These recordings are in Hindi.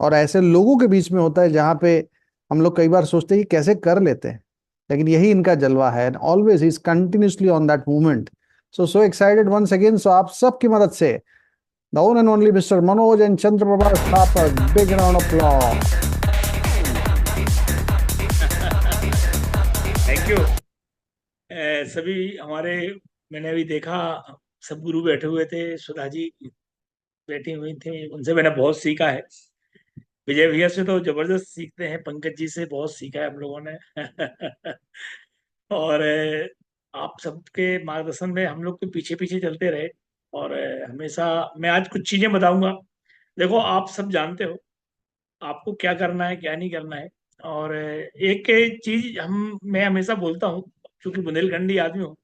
और ऐसे लोगों के बीच में होता है जहाँ पे हम लोग कई बार सोचते हैं कि कैसे कर लेते हैं, लेकिन यही इनका जलवा है। And always is continuously on that movement. So excited once again. So आप सबकी मदद से the one and only mister Manoj and Chandraprabha स्थापक, big round of applause. Thank you. सभी हमारे, मैंने अभी देखा सब गुरु बैठे हुए थे, सुधा जी बैठी हुई थी, उनसे मैंने बहुत सीखा है। विजय भैया से तो जबरदस्त सीखते हैं, पंकज जी से बहुत सीखा है हम लोगों ने। और आप सबके मार्गदर्शन में हम लोग के पीछे पीछे चलते रहे। और हमेशा मैं आज कुछ चीजें बताऊंगा। देखो, आप सब जानते हो आपको क्या करना है क्या नहीं करना है। और एक चीज मैं हमेशा बोलता हूँ, क्योंकि बुंदेलखंडी आदमी हूँ,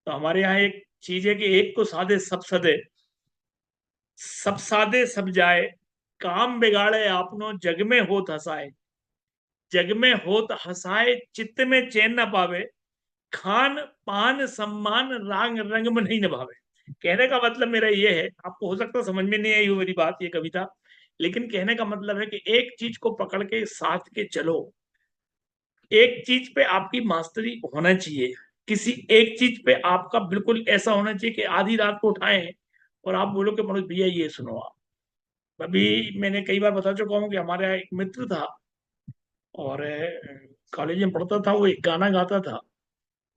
तो हमारे यहाँ एक चीज है कि एक को साधे सब सदे, सब साधे सब जाए, काम बिगाड़े आपनो जग में होत हसाए, जग में होत हसाए चित्त में चैन न पावे, खान पान सम्मान रांग रंग में नहीं निभावे। कहने का मतलब मेरा ये है, आपको हो सकता है समझ में नहीं आई हो मेरी बात, ये कविता, लेकिन कहने का मतलब है कि एक चीज को पकड़ के साथ के चलो। एक चीज पे आपकी मास्टरी होना चाहिए, किसी एक चीज पे आपका बिल्कुल ऐसा होना चाहिए कि आधी रात को उठाएं और आप बोलो कि मनोज भैया ये सुनो आप। अभी मैंने कई बार बता चुका हूँ कि हमारे यहाँ एक मित्र था, और कॉलेज में पढ़ता था, वो एक गाना गाता था।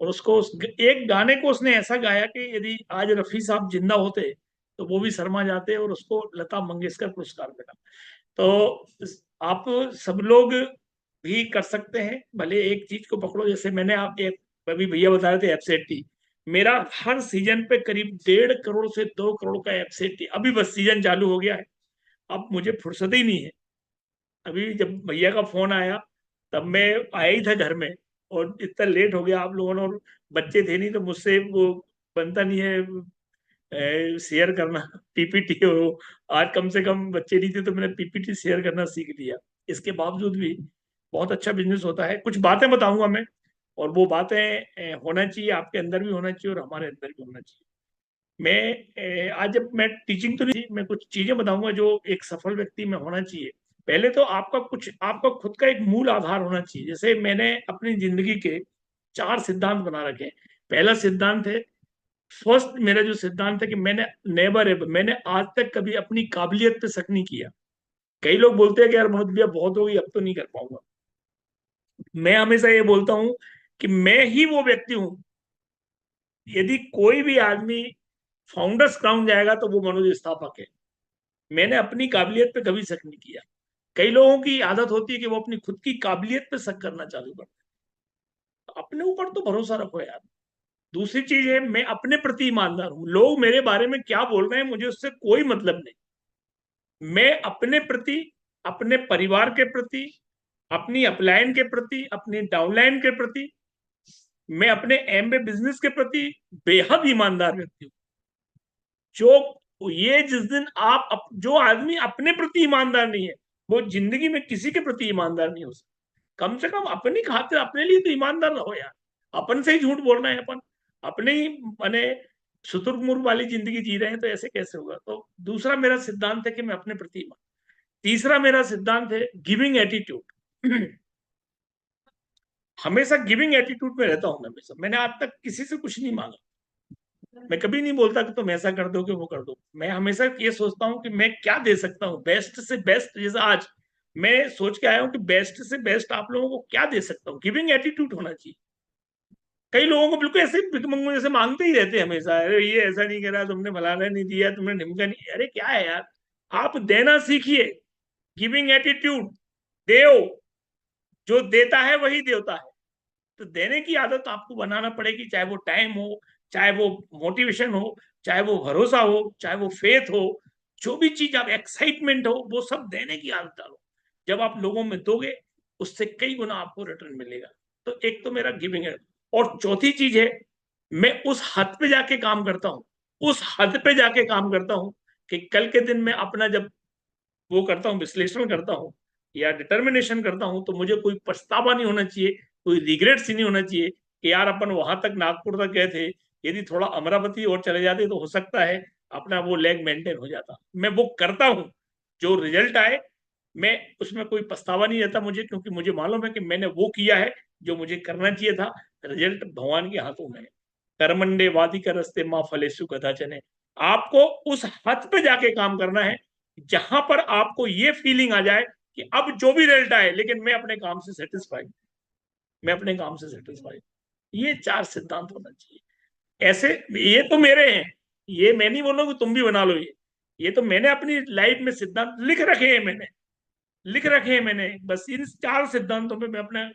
और उसको एक गाने को उसने ऐसा गाया कि यदि आज रफी साहब जिंदा होते तो वो भी शर्मा जाते, और उसको लता मंगेशकर पुरस्कार मिला। तो आप सब लोग भी कर सकते हैं, भले एक चीज को पकड़ो। जैसे मैंने आप एक अभी भैया बता रहे थे एफसेटी, मेरा हर सीजन पे करीब 1.5 करोड़ से 2 करोड़ का एफसेटी, अभी बस सीजन चालू हो गया है, अब मुझे फुर्सत ही नहीं है। अभी जब भैया का फोन आया तब मैं आया ही था घर में, और इतना लेट हो गया आप लोगों ने, और बच्चे थे नहीं तो मुझसे वो बनता नहीं है शेयर करना। पीपीटी हो, आज कम से कम बच्चे नहीं थे तो मैंने पीपीटी शेयर करना सीख लिया। इसके बावजूद भी बहुत अच्छा बिजनेस होता है। कुछ बातें बताऊंगा मैं, और वो बातें होना चाहिए, आपके अंदर भी होना चाहिए और हमारे अंदर भी होना चाहिए। मैं आज जब मैं टीचिंग तो नहीं, मैं कुछ चीजें बताऊंगा जो एक सफल व्यक्ति में होना चाहिए। पहले तो आपका खुद का एक मूल आधार होना चाहिए। जैसे मैंने अपनी जिंदगी के 4 सिद्धांत बना रखे हैं। पहला सिद्धांत है, फर्स्ट मेरा जो सिद्धांत है कि मैंने नेवर एवर, मैंने आज तक कभी अपनी काबिलियत पे शक नहीं किया। कई लोग बोलते हैं कि यार मनोज भैया बहुत हो गई, अब तो नहीं कर पाऊंगा। मैं हमेशा ये बोलता हूं कि मैं ही वो व्यक्ति हूं, यदि कोई भी आदमी फाउंडर्स क्राउन जाएगा तो वो मनोज स्थापक है। मैंने अपनी काबिलियत पे कभी शक नहीं किया। कई लोगों की आदत होती है कि वो अपनी खुद की काबिलियत पे शक करना चालू करते हैं। अपने ऊपर तो भरोसा रखो यार। दूसरी चीज है, मैं अपने प्रति ईमानदार हूं। लोग मेरे बारे में क्या बोल रहे हैं मुझे उससे कोई मतलब नहीं। मैं अपने प्रति, अपने परिवार के प्रति, अपनी अपलाइन के प्रति, अपनी डाउनलाइन के प्रति, मैं अपने एमबे बिजनेस के प्रति बेहद ईमानदार व्यक्ति हूँ। जो ये जिस दिन जो आदमी अपने प्रति ईमानदार नहीं है, वो जिंदगी में किसी के प्रति ईमानदार नहीं हो सकता। कम से कम अपनी खातिर अपने लिए तो ईमानदार रहो यार। अपन से ही झूठ बोलना है अपन, अपने ही माने शुतुरमुर्ग वाली जिंदगी जी रहे हैं, तो ऐसे कैसे होगा। तो दूसरा मेरा सिद्धांत है कि मैं अपने प्रति ईमान। तीसरा मेरा सिद्धांत है गिविंग एटीट्यूड। हमेशा गिविंग एटीट्यूड में रहता हूं मैं। हमेशा, मैंने आज तक किसी से कुछ नहीं मांगा। मैं कभी नहीं बोलता कि तुम ऐसा कर दो कि वो कर दो। मैं हमेशा ये सोचता हूँ कि मैं क्या दे सकता हूँ बेस्ट से बेस्ट। जैसे आज मैं सोच के आया हूँ कि बेस्ट से बेस्ट आप लोगों को क्या दे सकता हूँ। गिविंग एटीट्यूड होना चाहिए। कई लोगों को बिल्कुल ऐसे भिखमंगू जैसे मांगते ही रहते हैं हमेशा, अरे ये ऐसा नहीं करा, तुमने फलाना नहीं दिया, तुमने ढिमका नहीं। अरे क्या है यार, आप देना सीखिए। गिविंग एटीट्यूड, देव, जो देता है वही देवता है। तो देने की आदत आपको बनाना पड़ेगी, चाहे वो टाइम हो, चाहे वो मोटिवेशन हो, चाहे वो भरोसा हो, चाहे वो फेथ हो, जो भी चीज आप, एक्साइटमेंट हो, वो सब देने की आदत डालो। जब आप लोगों में दोगे, उससे कई गुना आपको रिटर्न मिलेगा। तो एक तो मेरा गिविंग है। और चौथी चीज है, मैं उस हद पे जाके काम करता हूँ, उस हद पे जाके काम करता हूँ कि कल के दिन में अपना जब वो करता हूँ, विश्लेषण करता हूँ या डिटर्मिनेशन करता हूँ, तो मुझे कोई पछतावा नहीं होना चाहिए, कोई रिग्रेट्स ही नहीं होना चाहिए कि यार अपन वहां तक नागपुर तक गए थे, यदि थोड़ा अमरावती और चले जाते तो हो सकता है अपना वो लेग मेंटेन हो जाता। मैं वो करता हूँ, जो रिजल्ट आए मैं उसमें कोई पछतावा नहीं रहता मुझे, क्योंकि मुझे मालूम है कि मैंने वो किया है जो मुझे करना चाहिए था। रिजल्ट भगवान के हाथों में है। कर्मंडे वादी का रस्ते माँ फलेसु कदाचन है। आपको उस हद पे जाके काम करना है जहां पर आपको ये फीलिंग आ जाए कि अब जो भी रिजल्ट आए, लेकिन मैं अपने काम से सेटिस्फाइड, मैं अपने काम से सेटिस्फाइड। ये 4 सिद्धांत होना चाहिए। ऐसे, ये तो मेरे हैं, ये मैं नहीं बोल रहा कि तुम भी बना लो। ये तो मैंने अपनी लाइफ में सिद्धांत लिख रखे हैं, मैंने लिख रखे हैं मैंने। बस इन 4 सिद्धांतों पे मैं अपना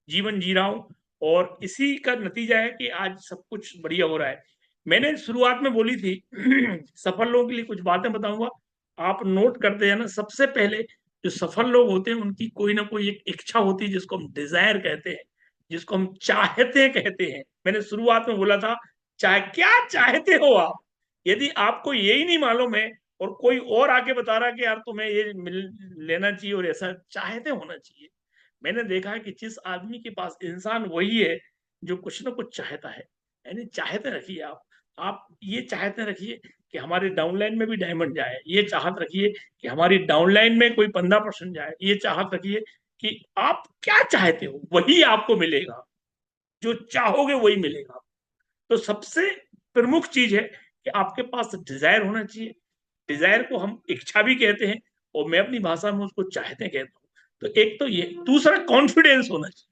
जीवन जी रहा हूं, और इसी का नतीजा है कि आज सब कुछ बढ़िया हो रहा है। मैंने शुरुआत में बोली थी सफल लोगों के लिए कुछ बातें बताऊंगा, आप नोट करते जाना। सबसे पहले, जो सफल लोग होते हैं उनकी कोई ना कोई एक इच्छा होती है, जिसको हम डिजायर कहते हैं, जिसको हम चाहते कहते हैं। मैंने शुरुआत में बोला था, चाहे क्या चाहते हो आप। यदि आपको यही नहीं मालूम है, और कोई और आके बता रहा कि यार तुम्हें ये लेना चाहिए और ऐसा चाहते होना चाहिए। मैंने देखा है कि जिस आदमी के पास, इंसान वही है जो कुछ ना कुछ चाहता है। यानी चाहते रखिए आप ये चाहते रखिए कि हमारे डाउनलाइन में भी डायमंड जाए, ये चाहत रखिए कि हमारी डाउनलाइन में कोई 15% जाए, ये चाहत रखिए कि आप क्या चाहते हो वही आपको मिलेगा, जो चाहोगे वही मिलेगा। तो सबसे प्रमुख चीज है कि आपके पास डिजायर होना चाहिए। डिजायर को हम इच्छा भी कहते हैं, और मैं अपनी भाषा में उसको चाहते कहता हूँ। तो एक तो ये, दूसरा कॉन्फिडेंस होना चाहिए।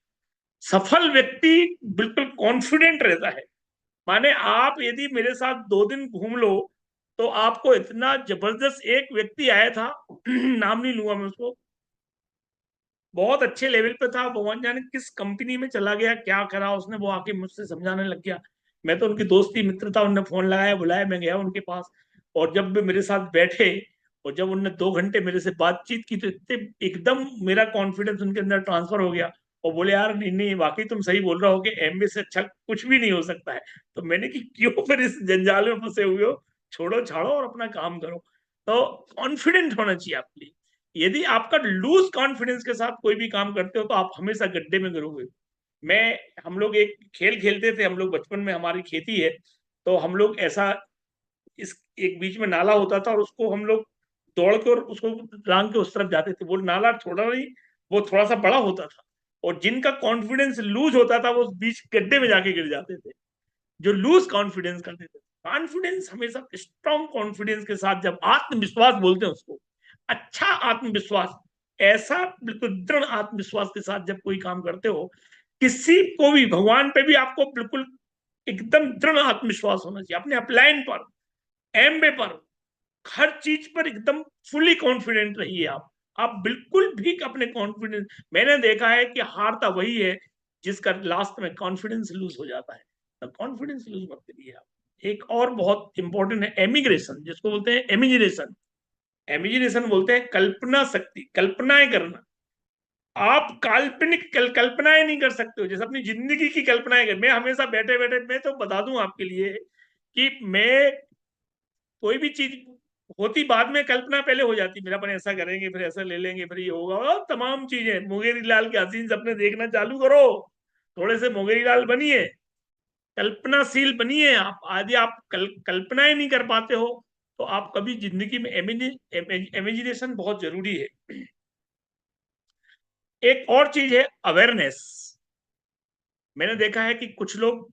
सफल व्यक्ति बिल्कुल कॉन्फिडेंट रहता है। माने आप यदि मेरे साथ 2 दिन घूम लो, तो आपको इतना जबरदस्त एक व्यक्ति आया था नाम नहीं लूंगा मैं उसको, बहुत अच्छे लेवल पे था, भगवान जाने किस कंपनी में चला गया, क्या करा उसने, वो आके मुझसे समझाने लग गया। मैं तो उनकी दोस्ती मित्र था, उनने फोन लगाया, बुलाया, मैं गया उनके पास। और जब वे मेरे साथ बैठे, और जब उनने 2 घंटे मेरे से बातचीत की, तो इतने एकदम मेरा कॉन्फिडेंस उनके अंदर ट्रांसफर हो गया। और बोले, यार नहीं नहीं, वाकई तुम सही बोल रहे हो कि एमबीए से अच्छा कुछ भी नहीं हो सकता है। तो मैंने कि क्यों फिर इस जंजाल में फंसे हुए हो, छोड़ो छाड़ो और अपना काम करो। तो कॉन्फिडेंट होना चाहिए आपके लिए। यदि आपका लूज कॉन्फिडेंस के साथ कोई भी काम करते हो, तो आप हमेशा गड्ढे में गिरोगे। मैं हम लोग एक खेल खेलते थे, हम लोग बचपन में, हमारी खेती है, तो हम लोग ऐसा, इस एक बीच में नाला होता था, और उसको हम लोग दौड़ के और उसको लांग के उस तरफ जाते थे। वो नाला छोटा नहीं, वो थोड़ा सा बड़ा होता था, और जिनका कॉन्फिडेंस लूज होता था वो उस बीच गड्ढे में जाके गिर जाते थे, जो लूज कॉन्फिडेंस करते थे। कॉन्फिडेंस हमेशा स्ट्रॉन्ग कॉन्फिडेंस के साथ, जब आत्मविश्वास बोलते हैं उसको, अच्छा आत्मविश्वास, ऐसा बिल्कुल दृढ़ आत्मविश्वास के साथ जब कोई काम करते हो, किसी को भी, भगवान पे भी आपको बिल्कुल एकदम दृढ़ आत्मविश्वास होना चाहिए। अपने अपलाइन पर, एमबे पर, हर चीज पर एकदम फुली कॉन्फिडेंट रहिए आप बिल्कुल भी अपने कॉन्फिडेंस, मैंने देखा है कि हारता वही है जिसका लास्ट में कॉन्फिडेंस लूज हो जाता है। तो कॉन्फिडेंस लूज मत करिए आप। एक और बहुत इंपॉर्टेंट है एमिग्रेशन, जिसको बोलते हैं इमेजिनेशन। इमेजिनेशन बोलते हैं कल्पना शक्ति, कल्पनाएं करना। आप काल्पनिक कल्पनाएं नहीं कर सकते हो, जैसे अपनी जिंदगी की कल्पनाएं कर। मैं हमेशा बैठे बैठे, मैं तो बता दूं आपके लिए कि मैं कोई भी चीज होती बाद में, कल्पना पहले हो जाती, मेरा अपन ऐसा करेंगे, फिर ऐसा ले लेंगे, फिर ये होगा, और तमाम चीजें। मुंगेरी लाल के हसीन सपने देखना चालू करो, थोड़े से मुंगेरी लाल बनिए, कल्पनाशील बनिए। आप यदि आप कल्पनाएं नहीं कर पाते हो, तो आप कभी जिंदगी में, इमेजिनेशन बहुत जरूरी है। एक और चीज है अवेयरनेस। मैंने देखा है कि कुछ लोग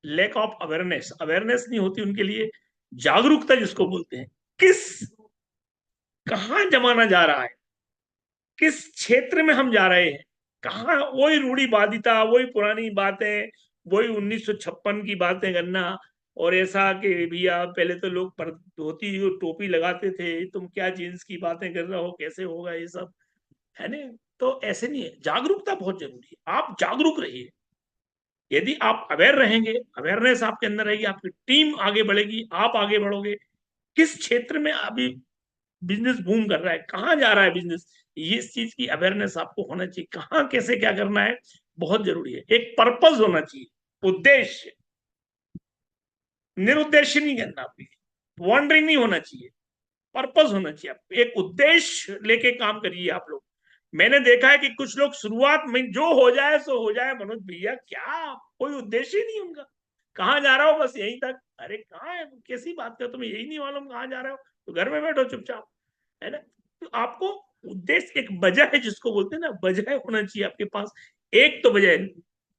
लैक ऑफ अवेयरनेस, अवेयरनेस नहीं होती उनके लिए, जागरूकता जिसको बोलते हैं, किस, कहाँ जमाना जा रहा है, किस क्षेत्र में हम जा रहे हैं, कहाँ, वही रूढ़िवादिता, वही पुरानी बातें, वही 1956 की बातें करना। और ऐसा कि भैया पहले तो लोग पर धोती और टोपी लगाते थे, तुम क्या जींस की बातें कर रहे हो, कैसे होगा ये सब, है ना। तो ऐसे नहीं है, जागरूकता बहुत जरूरी है, आप जागरूक रहिए। यदि आप अवेयर रहेंगे, अवेयरनेस आपके अंदर रहेगी, आपकी टीम आगे बढ़ेगी, आप आगे बढ़ोगे। किस क्षेत्र में अभी बिजनेस बूम कर रहा है, कहाँ जा रहा है बिजनेस, ये इस चीज की अवेयरनेस आपको होना चाहिए, कहाँ कैसे क्या करना है, बहुत जरूरी है। एक पर्पस होना चाहिए, उद्देश्य, निरुद्देश्य नहीं करना, आपकी वॉन्डरिंग नहीं होना चाहिए, पर्पस होना चाहिए। आपको एक उद्देश्य लेके काम करिए आप लोग। मैंने देखा है कि कुछ लोग शुरुआत में जो हो जाए सो हो जाए, मनोज भैया क्या, कोई उद्देश्य ही नहीं उनका, कहाँ जा रहा हो बस यहीं तक। अरे कहाँ है, कैसी बात कर, तुम्हें यही नहीं मालूम कहाँ जा रहे हो, तो घर में बैठो चुपचाप, है ना। तो आपको उद्देश्य एक वजह है, जिसको बोलते हैं ना, वजह होना चाहिए आपके पास। एक तो वजह,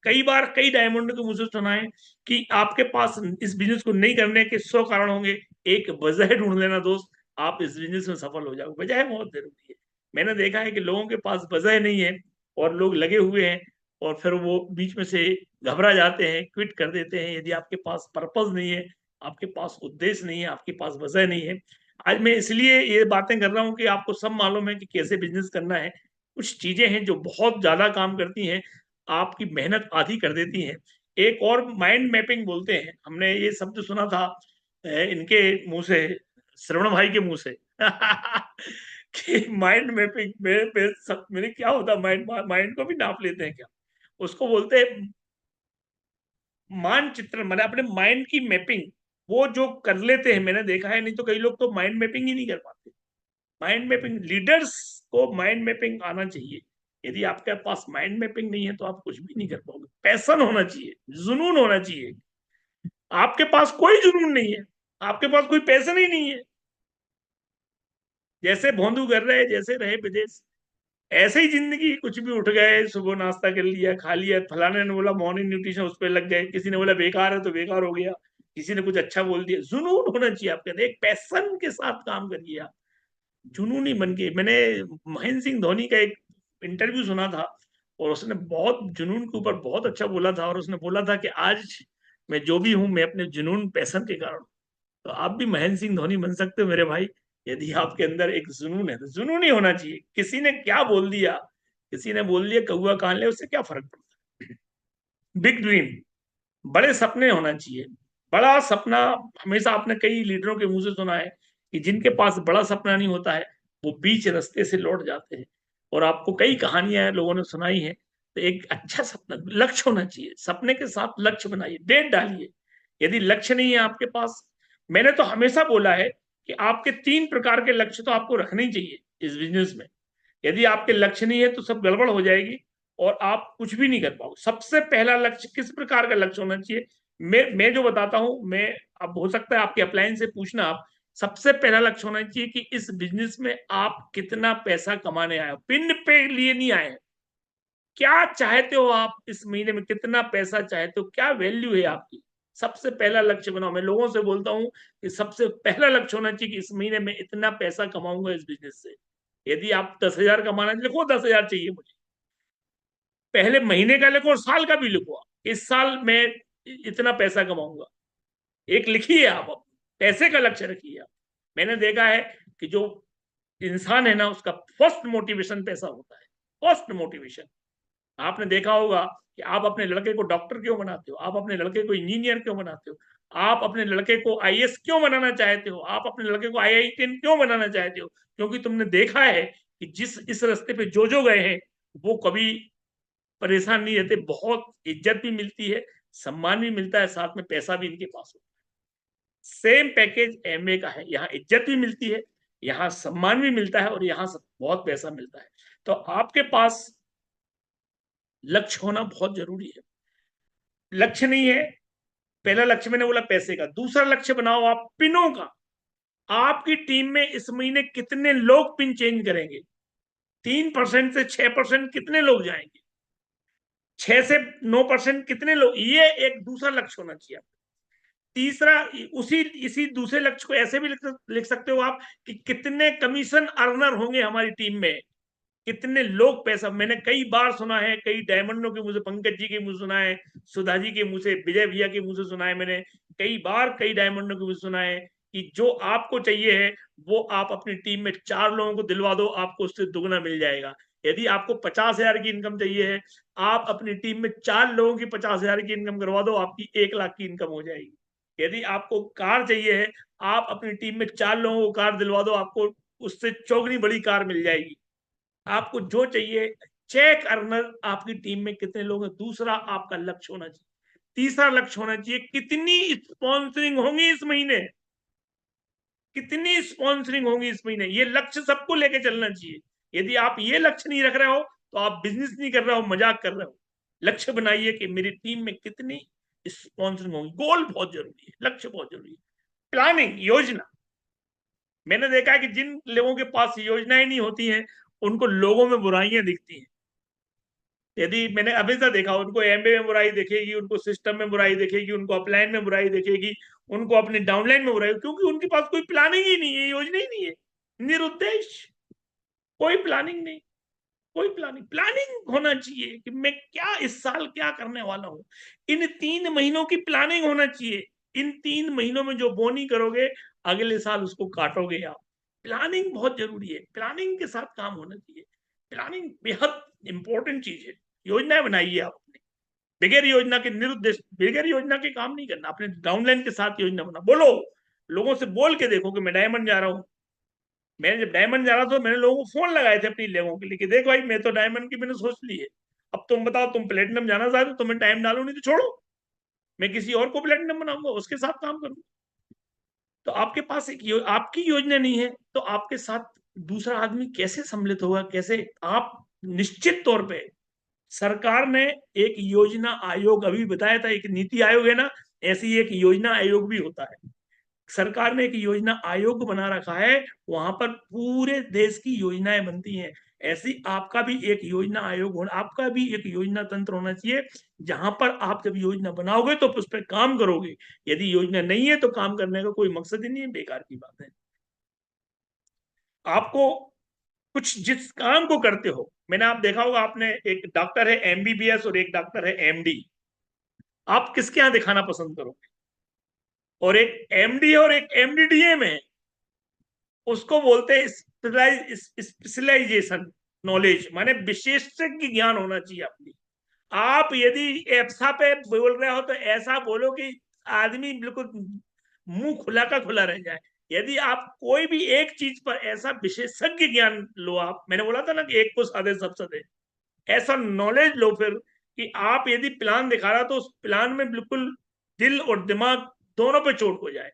कई बार कई डायमंड को मुझे सुना है कि आपके पास इस बिजनेस को नहीं करने के 100 कारण होंगे, एक वजह ढूंढ लेना दोस्त, आप इस बिजनेस में सफल हो जाओगे। वजह बहुत जरूरी है। मैंने देखा है कि लोगों के पास वजह नहीं है और लोग लगे हुए हैं, और फिर वो बीच में से घबरा जाते हैं, क्विट कर देते हैं। यदि आपके पास पर्पज नहीं है, आपके पास उद्देश्य नहीं है, आपके पास वजह नहीं है। आज मैं इसलिए ये बातें कर रहा हूँ कि आपको सब मालूम है कि कैसे बिजनेस करना है। कुछ चीजें हैं जो बहुत ज्यादा काम करती हैं, आपकी मेहनत आधी कर देती हैं। एक और माइंड मैपिंग बोलते हैं, हमने ये शब्द सुना था इनके मुंह से, श्रवण भाई के मुंह से कि माइंड मैपिंग मेरे क्या होता, माइंड माइंड को भी नाप लेते हैं क्या? उसको बोलते हैं मानचित्र, मैंने अपने माइंड की मैपिंग वो जो कर लेते हैं, मैंने देखा है। नहीं तो कई लोग तो माइंड मैपिंग ही नहीं कर पाते। माइंड मैपिंग, लीडर्स को माइंड मैपिंग आना चाहिए। यदि आपके पास माइंड मैपिंग नहीं है तो आप कुछ भी नहीं कर पाओगे। पैशन होना चाहिए, जुनून होना चाहिए। आपके पास कोई जुनून नहीं है, आपके पास कोई पैशन ही नहीं है, जैसे भोंदू कर रहे, जैसे रहे विदेश, ऐसे ही जिंदगी, कुछ भी उठ गए, सुबह नाश्ता कर लिया, खा लिया, फलाने ने बोला मॉर्निंग न्यूट्रिशन, उस पर लग गए, किसी ने बोला बेकार है तो बेकार हो गया, किसी ने कुछ अच्छा बोल दिया। जुनून होना चाहिए आपके अंदर, एक पैशन के साथ काम करिए आप, जुनूनी बन के। मैंने महेंद्र सिंह धोनी का एक इंटरव्यू सुना था, और उसने बहुत जुनून के ऊपर बहुत अच्छा बोला था, और उसने बोला था कि आज मैं जो भी हूं, मैं अपने जुनून पैशन के कारण। तो आप भी महेंद्र सिंह धोनी बन सकते हो मेरे भाई, यदि आपके अंदर एक जुनून है तो। जुनून ही होना चाहिए, किसी ने क्या बोल दिया, किसी ने बोल दिया कौवा कान ले, उससे क्या फर्क पड़ता है। बिग ड्रीम, बड़े सपने होना चाहिए। बड़ा सपना, हमेशा आपने कई लीडरों के मुंह से सुना है कि जिनके पास बड़ा सपना नहीं होता है, वो बीच रास्ते से लौट जाते हैं। और आपको कई कहानियां लोगों ने सुनाई है। तो एक अच्छा सपना, लक्ष्य होना चाहिए, सपने के साथ लक्ष्य बनाइए, डेट डालिए। यदि लक्ष्य नहीं है आपके पास, मैंने तो हमेशा बोला है कि आपके 3 प्रकार के लक्ष्य तो आपको रखने ही चाहिए इस बिजनेस में। यदि आपके लक्ष्य नहीं है तो सब गड़बड़ हो जाएगी, और आप कुछ भी नहीं कर पाओगे। सबसे पहला लक्ष्य, किस प्रकार का लक्ष्य होना चाहिए, मैं जो बताता हूं, मैं, अब हो सकता है आपके अपलाइन से पूछना आप। सबसे पहला लक्ष्य होना चाहिए कि इस बिजनेस में आप कितना पैसा कमाने आए हो, पिन पे लिए नहीं आए। क्या चाहते हो आप इस महीने में, कितना पैसा चाहते हो, क्या वैल्यू है आपकी, सबसे पहला लक्ष्य बनाओ। मैं लोगों से बोलता हूं कि सबसे पहला लक्ष्य होना चाहिए कि इस महीने में इतना पैसा कमाऊंगा इस बिजनेस से। यदि आप 10,000 कमाना, लिखो 10,000 चाहिए मुझे, पहले महीने का लिखो और साल का भी लिखो, इस साल मैं इतना पैसा कमाऊंगा। एक लिखिए आप, पैसे का लक्ष्य रखिए आप। मैंने देखा है कि जो इंसान है ना, उसका फर्स्ट मोटिवेशन पैसा होता है, फर्स्ट मोटिवेशन। आपने देखा होगा कि आप अपने लड़के को डॉक्टर क्यों बनाते हो, आप अपने लड़के को इंजीनियर क्यों बनाते हो, आप अपने लड़के को आईएएस क्यों बनाना चाहते हो, आप अपने लड़के को आईआईटी क्यों बनाना चाहते हो? क्योंकि तुमने देखा है कि जिस इस रास्ते पे जो जो गए हैं, वो कभी परेशान नहीं रहते, बहुत इज्जत भी मिलती है, सम्मान भी मिलता है, साथ में पैसा भी इनके पास होता है। सेम पैकेज एमए का है, यहाँ इज्जत भी मिलती है, यहाँ सम्मान भी मिलता है, और यहाँ बहुत पैसा मिलता है। तो आपके पास लक्ष्य होना बहुत जरूरी है। लक्ष्य नहीं है, पहला लक्ष्य मैंने बोला पैसे का, दूसरा लक्ष्य बनाओ आप पिनों का। आपकी टीम में इस महीने कितने लोग पिन चेंज करेंगे, 3% से 6% कितने लोग जाएंगे, 6 से 9% कितने लोग, ये एक दूसरा लक्ष्य होना चाहिए। तीसरा, उसी इसी दूसरे लक्ष्य को ऐसे भी लिख सकते हो आप कि कितने कमीशन अर्नर होंगे हमारी टीम में, कितने लोग पैसा। मैंने कई बार सुना है, कई डायमंडों के मुंह से, पंकज जी के मुंह सुना है, सुधा जी के मुंह से, विजय भैया के मुंह से सुना है मैंने, कई बार कई डायमंडों के मुंह से सुना है कि जो आपको चाहिए है वो आप अपनी टीम में 4 लोगों को दिलवा दो, आपको उससे दुगना मिल जाएगा। यदि आपको 50,000 की इनकम चाहिए है, आप अपनी टीम में 4 लोगों की 50,000 की इनकम करवा दो, आपकी 1 लाख की इनकम हो जाएगी। यदि आपको कार चाहिए है, आप अपनी टीम में 4 लोगों को कार दिलवा दो, आपको उससे चौगनी बड़ी कार मिल जाएगी। आपको जो चाहिए, चेक अर्नर आपकी टीम में कितने लोग हैं, दूसरा आपका लक्ष्य होना चाहिए। तीसरा लक्ष्य होना चाहिए कितनी स्पॉन्सरिंग होंगी इस महीने, कितनी स्पॉन्सरिंग होंगी इस महीने, ये लक्ष्य सबको लेके चलना चाहिए। यदि आप ये लक्ष्य नहीं रख रहे हो तो आप बिजनेस नहीं कर रहे हो, मजाक कर रहे हो। लक्ष्य बनाइए कि मेरी टीम में कितनी स्पॉन्सरिंग होंगी। गोल बहुत जरूरी है, लक्ष्य बहुत जरूरी है। प्लानिंग, योजना, मैंने देखा है कि जिन लोगों के पास योजनाएं नहीं होती हैं, उनको लोगों में बुराइयां दिखती हैं। यदि मैंने हमेशा देखा, उनको एमबीए में बुराई दिखेगी, उनको सिस्टम में बुराई दिखेगी, उनको अपलाइन में बुराई दिखेगी, उनको अपने डाउनलाइन में बुराई, क्योंकि उनके पास कोई प्लानिंग ही नहीं है, योजना ही नहीं है, निरुद्देश, कोई प्लानिंग नहीं। कोई प्लानिंग प्लानिंग होना चाहिए कि मैं क्या इस साल क्या करने वाला हूं। इन 3 महीनों की प्लानिंग होना चाहिए। इन 3 महीनों में जो बोनी करोगे, अगले साल उसको काटोगे आप। प्लानिंग बहुत जरूरी है, प्लानिंग के साथ काम होना चाहिए। प्लानिंग बेहद इंपॉर्टेंट चीज है। योजनाएं बनाइए आप अपनी, बगैर योजना के निरुद्देश, बगैर योजना के काम नहीं करना। अपने डाउनलाइन के साथ योजना बना, बोलो, लोगों से बोल के देखो कि मैं डायमंड जा रहा हूँ। मैंने जब डायमंड जा रहा था, मैंने लोगों को फोन लगाए थे अपनी लेवों के लिए कि देख भाई, मैं तो डायमंड की मैंने सोच ली है, अब तुम बताओ, तुम प्लेटिनम जाना चाहते हो तो मैं टाइम डालू, नहीं तो छोड़ो, मैं किसी और को प्लेटिनम बनाऊंगा, उसके साथ काम करूंगा। तो आपके पास आपकी योजना नहीं है, तो आपके साथ दूसरा आदमी कैसे सम्मिलित होगा, कैसे आप। निश्चित तौर पे सरकार ने एक योजना आयोग, अभी बताया था, एक नीति आयोग है ना, ऐसी एक योजना आयोग भी होता है। सरकार ने एक योजना आयोग बना रखा है, वहां पर पूरे देश की योजनाएं बनती हैं। ऐसी आपका भी एक योजना आयोग होना, आपका भी एक योजना तंत्र होना चाहिए, जहां पर आप जब योजना बनाओगे तो उस पर काम करोगे। यदि योजना नहीं है तो काम करने का कोई मकसद ही नहीं है, बेकार की बात है। आपको कुछ जिस काम को करते हो, मैंने आप देखा होगा, आपने, एक डॉक्टर है एमबीबीएस और एक डॉक्टर है एमडी, आप किसके यहां दिखाना पसंद करोगे? और एक एमडी और एक एमडीडीए में, उसको बोलते हैं स्पेशलाइजेशन नॉलेज, माने विशेषज्ञ ज्ञान होना चाहिए अपनी। आप यदि ऐसा पे बोल रहे हो तो ऐसा बोलो कि आदमी बिल्कुल मुंह खुला का खुला रह जाए। यदि आप कोई भी एक चीज पर ऐसा विशेषज्ञ ज्ञान लो, आप, मैंने बोला था ना कि एक को साधे सब सधे, ऐसा नॉलेज लो फिर, कि आप यदि प्लान दिखा रहा तो उस प्लान में बिल्कुल दिल और दिमाग दोनों पे चोट हो जाए।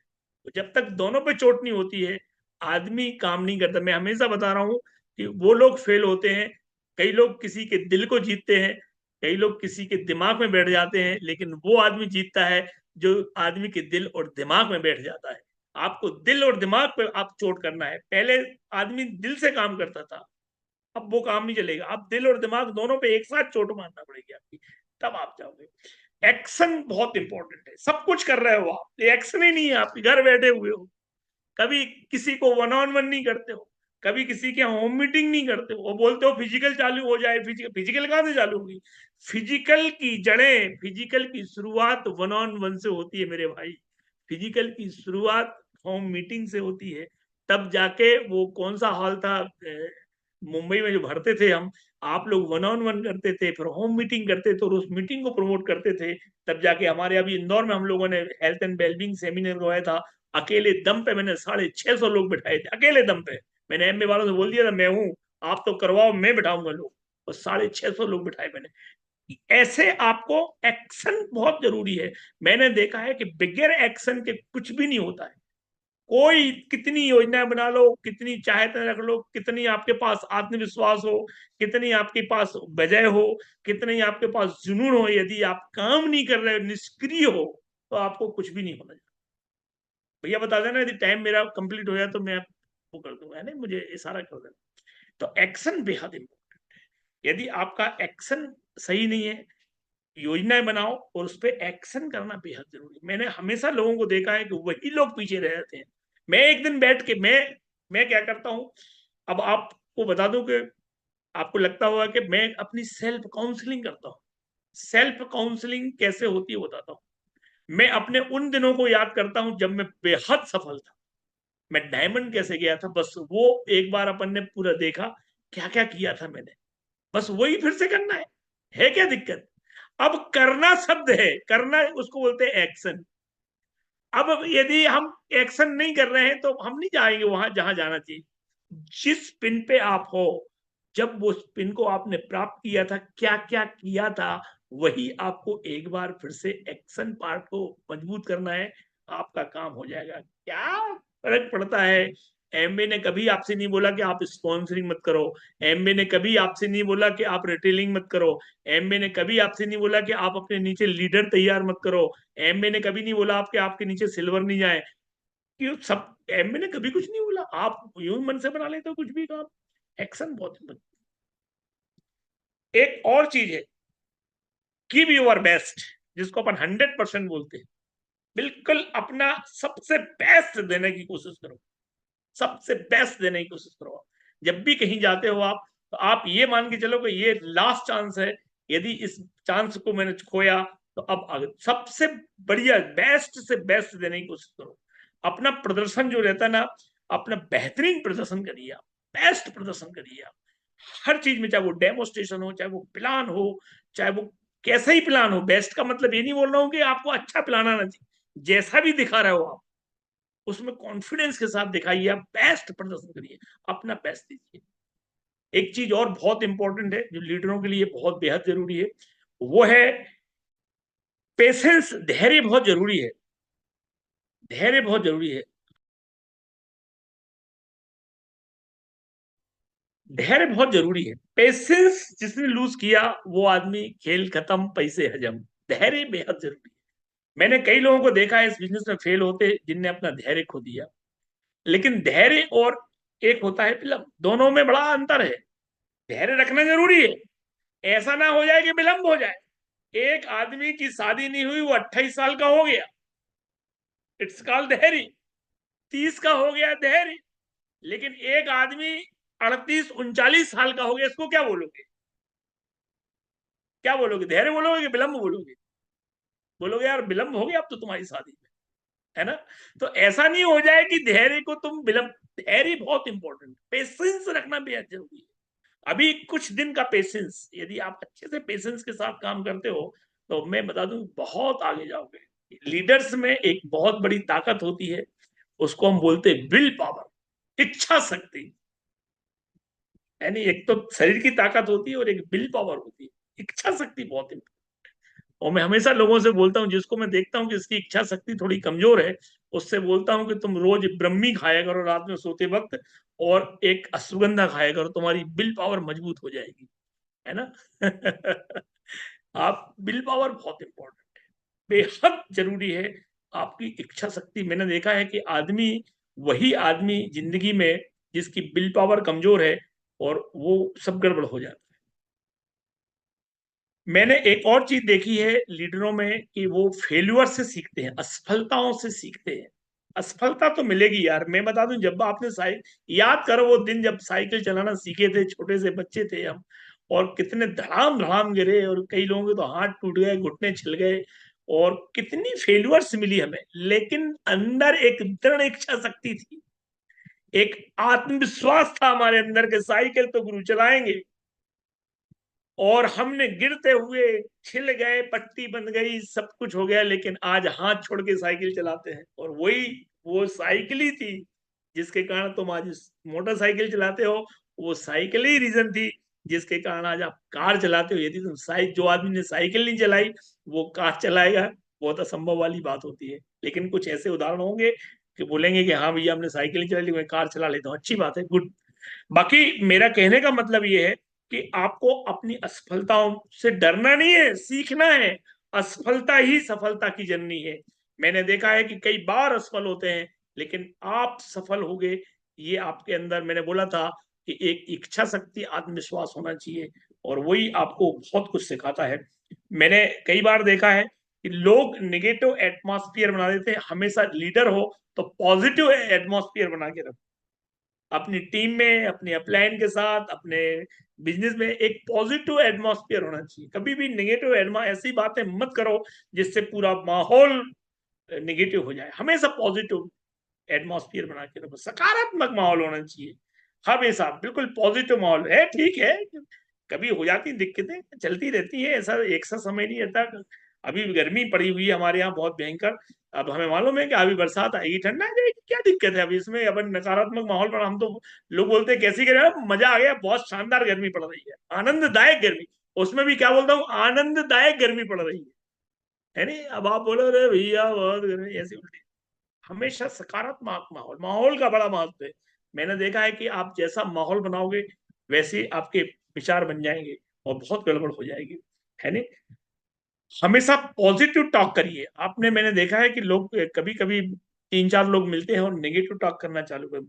तो जब तक दोनों पे चोट नहीं होती है, आदमी काम नहीं करता। मैं हमेशा बता रहा हूं कि वो लोग फेल होते हैं, कई लोग किसी के दिल को जीतते हैं, कई लोग किसी के दिमाग में बैठ जाते हैं, लेकिन वो आदमी जीतता है जो आदमी के दिल और दिमाग में बैठ जाता है। आपको दिल और दिमाग पे आप चोट करना है। पहले आदमी दिल से काम करता था, अब वो काम नहीं चलेगा, अब दिल और दिमाग दोनों पे एक साथ चोट मारना पड़ेगी आपकी, तब आप जाओगे। एक्शन बहुत इंपॉर्टेंट है। सब कुछ कर रहे हो आप, एक्शन ही नहीं है, आप घर बैठे हुए हो, कभी किसी को वन ऑन वन नहीं करते हो, कभी किसी के होम मीटिंग नहीं करते हो, वो बोलते हो फिजिकल चालू हो जाए, फिजिकल, फिजिकल कहां से चालू होगी? फिजिकल की जड़ें, फिजिकल की शुरुआत वन ऑन वन से होती है मेरे भाई। फिजिकल की शुरुआत होम मीटिंग से होती है, तब जाके वो कौन सा हॉल था, मुंबई में जो भरते थे हम, आप लोग वन ऑन वन करते थे, फिर होम मीटिंग करते थे और उस मीटिंग को प्रमोट करते थे। तब जाके हमारे अभी इंदौर में हम लोगों ने हेल्थ एंड वेलबींग सेमिनार करवाया था। अकेले दम पे मैंने 650 लोग बिठाए थे, अकेले दम पे। मैंने एमए वालों से बोल दिया था, मैं हूं, आप तो करवाओ, मैं बिठाऊंगा लोग। और 650 लोग बिठाए मैंने। ऐसे आपको एक्शन बहुत जरूरी है। मैंने देखा है कि बिगर एक्शन के कुछ भी नहीं होता है। कोई कितनी योजनाएं बना लो, कितनी चाहते रख लो, कितनी आपके पास आत्मविश्वास हो, कितनी आपके पास वजह हो, कितनी आपके पास जुनून हो, यदि आप काम नहीं कर रहे हो, निष्क्रिय हो, तो आपको कुछ भी नहीं होना। भैया बता देना, यदि टाइम मेरा कंप्लीट हो जाए तो मैं वो कर दूंगा, है ना, मुझे इशारा कर देना। तो एक्शन बेहद इंपॉर्टेंट है। यदि आपका एक्शन सही नहीं है, योजनाएं बनाओ और उस पर एक्शन करना बेहद जरूरी है। मैंने हमेशा लोगों को देखा है कि वही लोग पीछे रह जाते हैं। मैं एक दिन बैठ के मैं क्या करता हूं, अब आपको बता दूं कि आपको लगता होगा कि मैं अपनी सेल्फ काउंसलिंग करता हूं। सेल्फ काउंसलिंग कैसे होती है बताता हूं। मैं अपने उन दिनों को याद करता हूं जब मैं बेहद सफल था। मैं डायमंड कैसे गया था, बस वो एक बार अपन ने पूरा देखा, क्या क्या किया था मैंने, बस वही फिर से करना है क्या दिक्कत? अब करना शब्द है, करना उसको बोलते हैं एक्शन। अब यदि हम एक्शन नहीं कर रहे हैं तो हम नहीं जाएंगे वहां जहां जाना चाहिए। जिस पिन पे आप हो, जब वो पिन को आपने प्राप्त किया था, क्या क्या किया था, वही आपको एक बार फिर से एक्शन पार्ट को मजबूत करना है, आपका काम हो जाएगा। क्या फर्क पड़ता है? एमबी ने कभी आपसे नहीं बोला कि आप स्पॉन्सरिंग मत करो। एमबी ने कभी आपसे नहीं बोला कि आप रिटेलिंग मत करो। एमबी ने कभी आपसे नहीं बोला कि आप अपने नीचे लीडर तैयार मत करो। एमबी ने कभी नहीं बोला आपके आपके नीचे सिल्वर नहीं जाए। क्यों सब, एमबी ने कभी कुछ नहीं बोला, आप यूं मन से बना लेते हो कुछ भी काम। एक्शन बहुत एक और चीज है, गिव योर बेस्ट, जिसको अपन 100% बोलते हैं। बिल्कुल अपना सबसे बेस्ट देने की कोशिश करो, सबसे बेस्ट देने की कोशिश करो। जब भी कहीं जाते हो आप, तो आप ये मान के चलो कि ये लास्ट चांस है, यदि इस चांस को मैंने खोया तो अब आगे सबसे बढ़िया बेस्ट से बेस्ट देने की कोशिश करो। अपना प्रदर्शन जो रहता है ना, अपना बेहतरीन प्रदर्शन करिए आप, बेस्ट प्रदर्शन करिए आप हर चीज में, चाहे वो डेमोस्ट्रेशन हो, चाहे वो प्लान हो, चाहे वो कैसा ही प्लान हो। बेस्ट का मतलब ये नहीं बोल रहा हूँ कि आपको अच्छा प्लान आना चाहिए, जैसा भी दिखा रहे हो आप उसमें कॉन्फिडेंस के साथ दिखाइए, आप बेस्ट प्रदर्शन करिए, अपना बेस्ट दीजिए। एक चीज और बहुत इंपॉर्टेंट है जो लीडरों के लिए बहुत बेहद जरूरी है, वो है पेशेंस। धैर्य बहुत जरूरी है, धैर्य बहुत जरूरी है, धैर्य बहुत जरूरी है। पेशेंस जिसने लूज किया वो आदमी खेल खत्म, पैसे हजम। धैर्य बेहद जरूरी है। मैंने कई लोगों को देखा है इस बिजनेस में फेल होते जिनने अपना धैर्य खो दिया। लेकिन धैर्य और एक होता है विलंब, दोनों में बड़ा अंतर है। धैर्य रखना जरूरी है, ऐसा ना हो जाए कि विलंब हो जाए। एक आदमी की शादी नहीं हुई, वो 28 साल का हो गया, इट्स कॉल्ड धैर्य। 30 का हो गया धैर्य। लेकिन एक आदमी 38 39 साल का हो गया, इसको क्या बोलोगे? क्या बोलोगे, धैर्य बोलोगे कि विलंब बोलोगे? बोलोगे यार विलंब हो गया अब तो तुम्हारी शादी में, है ना? तो ऐसा नहीं हो जाए कि धैर्य को तुम विलंब। धैर्य बहुत इंपॉर्टेंट, पेशेंस रखना बेहद जरूरी है। अभी कुछ दिन का पेशेंस, यदि आप अच्छे से पेशेंस के साथ काम करते हो तो मैं बता दूं बहुत आगे जाओगे। लीडर्स में एक बहुत बड़ी ताकत होती है, उसको हम बोलते हैं विल पावर, इच्छा शक्ति। यानी एक तो शरीर की ताकत होती है और एक विल पावर होती है, इच्छा शक्ति बहुत इंपॉर्टेंट। और मैं हमेशा लोगों से बोलता हूँ, जिसको मैं देखता हूँ कि इसकी इच्छा शक्ति थोड़ी कमजोर है, उससे बोलता हूँ कि तुम रोज ब्रह्मी खाया करो रात में सोते वक्त, और एक अश्वगंधा खाया करो, तुम्हारी विल पावर मजबूत हो जाएगी, है ना? आप विल पावर बहुत इंपॉर्टेंट है, बेहद जरूरी है। आपकी इच्छा शक्ति, मैंने देखा है कि आदमी, वही आदमी जिंदगी में जिसकी विल पावर कमजोर है, और वो सब गड़बड़ हो जाता है। मैंने एक और चीज देखी है लीडरों में कि वो फेल्यूर से सीखते हैं, असफलताओं से सीखते हैं। असफलता तो मिलेगी यार, मैं बता दूं, जब आपने साइकिल, याद करो वो दिन जब साइकिल चलाना सीखे थे, छोटे से बच्चे थे हम, और कितने धड़ाम धड़ाम गिरे, और कई लोगों के तो हाथ टूट गए, घुटने छिल गए, और कितनी फेल्यूर्स मिली हमें। लेकिन अंदर एक दृढ़ इच्छा शक्ति थी, एक आत्मविश्वास था हमारे अंदर के साइकिल तो गुरु चलाएंगे। और हमने गिरते हुए छिल गए, पट्टी बन गई, सब कुछ हो गया, लेकिन आज हाथ छोड़ के साइकिल चलाते हैं। और वही वो साइकिल ही थी जिसके कारण तुम आज मोटरसाइकिल चलाते हो, वो साइकिल ही रीजन थी जिसके कारण आज आप कार चलाते हो। यदि तुम जो आदमी ने साइकिल नहीं चलाई वो कार चलाएगा, बहुत असंभव वाली बात होती है। लेकिन कुछ ऐसे उदाहरण होंगे कि बोलेंगे कि हाँ भैया हमने साइकिल नहीं चलाई, मैं कार चला लेता हूँ, अच्छी बात है, गुड। बाकी मेरा कहने का मतलब ये है कि आपको अपनी असफलताओं से डरना नहीं है, सीखना है। असफलता ही सफलता की जननी है। मैंने देखा है कि कई बार असफल होते हैं, लेकिन आप सफल हो गए। ये आपके अंदर, मैंने बोला था कि एक इच्छा शक्ति, आत्मविश्वास होना चाहिए, और वही आपको बहुत कुछ सिखाता है। मैंने कई बार देखा है कि लोग निगेटिव एटमॉस्फेयर बना देते हैं। हमेशा लीडर हो तो पॉजिटिव एटमॉस्फेयर बना के रखो, अपनी टीम में, अपने अपलाइन के साथ, अपने बिजनेस में एक पॉजिटिव एटमॉस्फेयर होना चाहिए। कभी भी नेगेटिव ऐसी बातें मत करो जिससे पूरा माहौल नेगेटिव हो जाए। हमेशा पॉजिटिव एटमॉस्फेयर बना के रखो, सकारात्मक माहौल होना चाहिए हमेशा, बिल्कुल पॉजिटिव माहौल है। ठीक है, कभी हो जाती दिक्कतें, चलती रहती है, ऐसा एक सा समय नहीं रहता। अभी गर्मी पड़ी हुई है हमारे यहाँ बहुत भयंकर। अब हमें मालूम है कि अभी बरसात आएगी, ठंडा आ जाएगी, क्या दिक्कत है? अभी इसमें अपन नकारात्मक माहौल पर, हम तो, लोग बोलते हैं कैसी गर्मी, मजा आ गया, बहुत शानदार गर्मी पड़ रही है, आनंददायक गर्मी। उसमें भी क्या बोलता हूँ, आनंददायक गर्मी पड़ रही है नहीं? अब आप बोलो रे भैया बहुत गर्मी, ऐसी उल्टी। हमेशा सकारात्मक माहौल, माहौल का बड़ा महत्व है। मैंने देखा है कि आप जैसा माहौल बनाओगे वैसे आपके विचार बन जाएंगे, और बहुत गड़बड़ हो जाएगी, है नहीं? हमेशा पॉजिटिव टॉक करिए। आपने, मैंने देखा है कि लोग कभी कभी तीन चार लोग मिलते हैं और नेगेटिव टॉक करना चालू कर।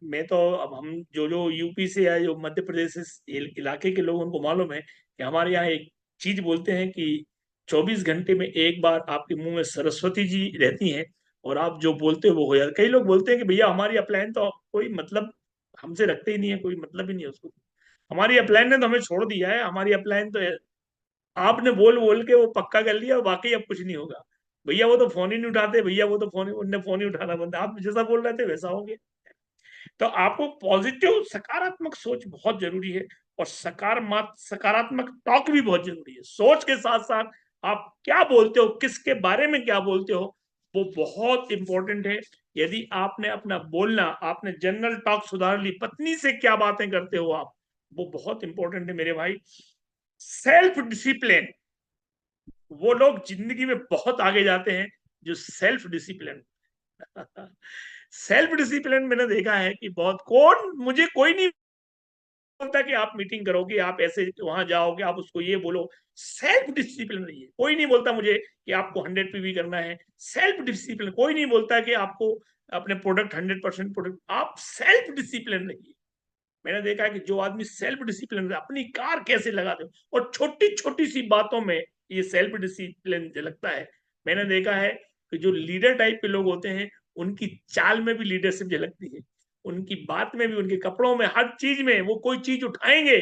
मैं तो, अब हम जो जो यूपी से या जो मध्य प्रदेश से इलाके के लोग, उनको मालूम है कि हमारे यहाँ एक चीज बोलते हैं कि 24 घंटे में एक बार आपके मुंह में सरस्वती जी रहती हैं, और आप जो बोलते हो वो हो जाता। कई लोग बोलते हैं कि भैया हमारी अपलाइन तो कोई मतलब हमसे रखते ही नहीं है, कोई मतलब ही नहीं है उसको। हमारी अपलाइन ने तो हमें छोड़ दिया है, हमारी अपलाइन तो आपने बोल बोल के वो पक्का कर लिया और बाकी अब कुछ नहीं होगा। भैया वो तो फोन ही नहीं उठाते, भैया वो तो उनने फोन ही उठाना बंद, आप जैसा बोल रहे थे वैसा हो गया। तो आपको पॉजिटिव सकारात्मक सोच बहुत जरूरी है, और सकारात्मक टॉक भी बहुत जरूरी है। सोच के साथ साथ आप क्या बोलते हो, किसके बारे में क्या बोलते हो, वो बहुत इंपॉर्टेंट है। यदि आपने अपना बोलना, आपने जनरल टॉक सुधार ली, पत्नी से क्या बातें करते हो आप, वो बहुत इंपॉर्टेंट है मेरे भाई। सेल्फ डिसिप्लिन, वो लोग जिंदगी में बहुत आगे जाते हैं जो सेल्फ डिसिप्लिन। सेल्फ डिसिप्लिन मैंने देखा है कि बहुत, मुझे कोई नहीं बोलता कि आप मीटिंग करोगे, आप ऐसे वहां जाओगे, आप उसको ये बोलो। सेल्फ डिसिप्लिन रहिए। कोई नहीं बोलता मुझे कि आपको 100 PV करना है। सेल्फ डिसिप्लिन, कोई नहीं बोलता कि आपको अपने प्रोडक्ट 100% प्रोडक्ट, आप सेल्फ डिसिप्लिन रहिए। मैंने देखा है कि जो आदमी सेल्फ डिसिप्लिन, अपनी कार कैसे लगाते हो, और छोटी छोटी सी बातों में ये सेल्फ डिसिप्लिन झलकता है। मैंने देखा है कि जो लीडर टाइप के लोग होते हैं, उनकी चाल में भी लीडरशिप झलकती है, उनकी बात में भी, उनके कपड़ों में, हर चीज में। वो कोई चीज उठाएंगे,